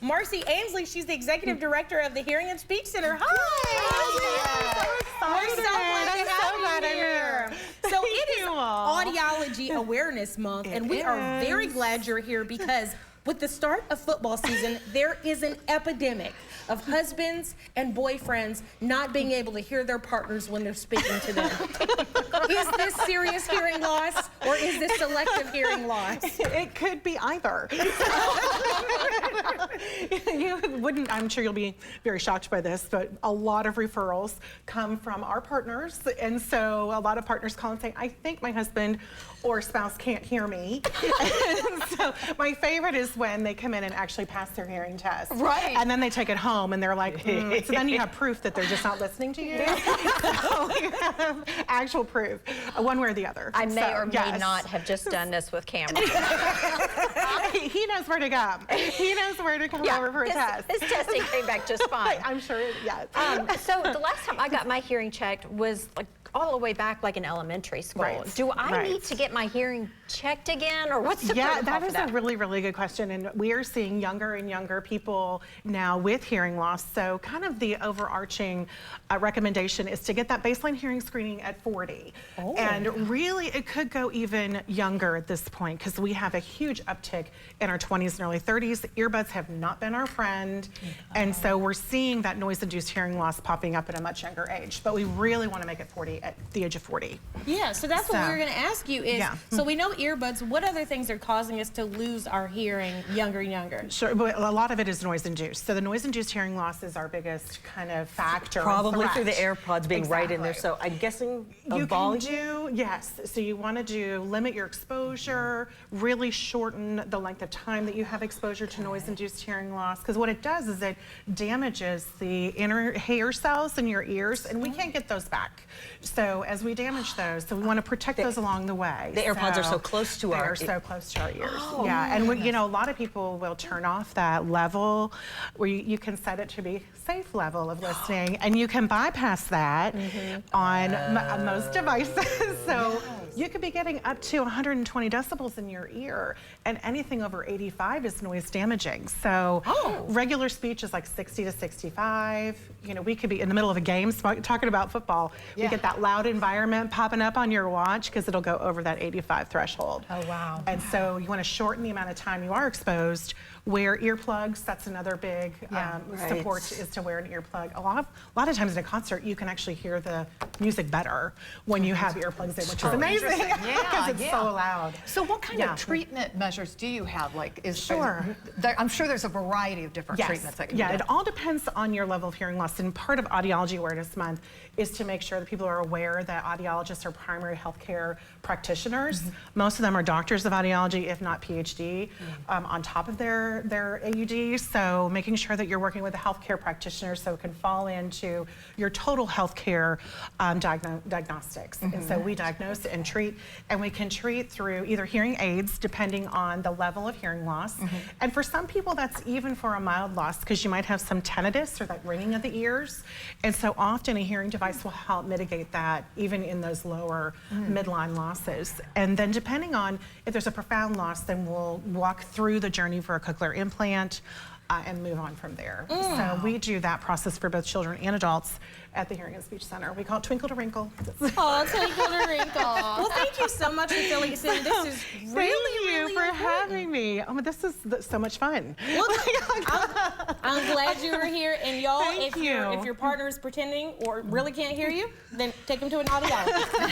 Marcey Ansley. She's the Executive Director of the Hearing and Speech Center. Hi! We're so glad to have you here. So it is Audiology Awareness Month, and we are very glad you're here because with the start of football season, there is an epidemic of husbands and boyfriends not being able to hear their partners when they're speaking to them. Is this serious hearing loss or is this selective hearing loss? It could be either. You wouldn't, I'm sure you'll be very shocked by this, but a lot of referrals come from our partners. And so a lot of partners call and say, I think my husband or spouse can't hear me. And so my favorite is when they come in and actually pass their hearing test. Right. And then they take it home and they're like, so then you have proof that they're just not listening to you. So you have actual proof, one way or the other. I may or may not have just done this with Cameron. He knows where to go. He knows where to come over for a test. His testing came back just fine. I'm sure, yes. So the last time I got my hearing checked was like all the way back like in elementary school. Right. Do I need to get my hearing checked again, or what's the protocol that for is a really, really good question, and we are seeing younger and younger people now with hearing loss. So kind of the overarching recommendation is to get that baseline hearing screening at 40. And really it could go even younger at this point because we have a huge uptick in our 20s and early 30s. Earbuds have not been our friend, and so we're seeing that noise-induced hearing loss popping up at a much younger age, but we really want to make it 40 at the age of 40. Yeah, so that's what we were going to ask you is, so we know earbuds, what other things are causing us to lose our hearing younger and younger? Sure, but a lot of it is noise-induced. So the noise-induced hearing loss is our biggest kind of factor. Probably through the AirPods being right in there. So I'm guessing a volume? Yes, so you want to limit your exposure, really shorten the length of time that you have exposure to noise-induced hearing loss, because what it does is it damages the inner hair cells in your ears, and we can't get those back. So as we damage those, so we want to protect those along the way. The AirPods are so close to our ears. They are so close to our ears. And we, a lot of people will turn off that level where you can set it to be safe level of listening, and you can bypass that on most devices. So you could be getting up to 120 decibels in your ear, and anything over 85 is noise damaging. So regular speech is like 60 to 65. We could be in the middle of a game talking about football. We get that loud environment popping up on your watch because it'll go over that 85 threshold. Oh, wow. And so you want to shorten the amount of time you are exposed. Wear earplugs. That's another big support, is to wear an earplug. A lot of times in a concert, you can actually hear the music better when you have earplugs in, which is amazing because it's so loud. So what kind of treatment measures do you have? Like, I'm sure there's a variety of different treatments that can be done. It all depends on your level of hearing loss. And part of Audiology Awareness Month is to make sure that people are aware that audiologists are primary healthcare practitioners. Most of them are doctors of audiology, if not PhD, on top of their AUD. So making sure that you're working with a healthcare practitioner so it can fall into your total healthcare diagnostics. And so we diagnose and treat, and we can treat through either hearing aids, depending on the level of hearing loss. And for some people, that's even for a mild loss, because you might have some tinnitus or that ringing of the ears. And so often a hearing device will help mitigate that, even in those lower midline losses. And then depending on if there's a profound loss, then we'll walk through the journey for a cochlear implant and move on from there. So we do that process for both children and adults at the Hearing and Speech Center. We call it Twinkle to Wrinkle. Oh, Twinkle to Wrinkle. Well, thank you so much for filling us in. This is really for having me. Oh, this is so much fun. Well, I'm glad you were here. And y'all, if your partner is pretending or really can't hear you, then take them to an audiologist.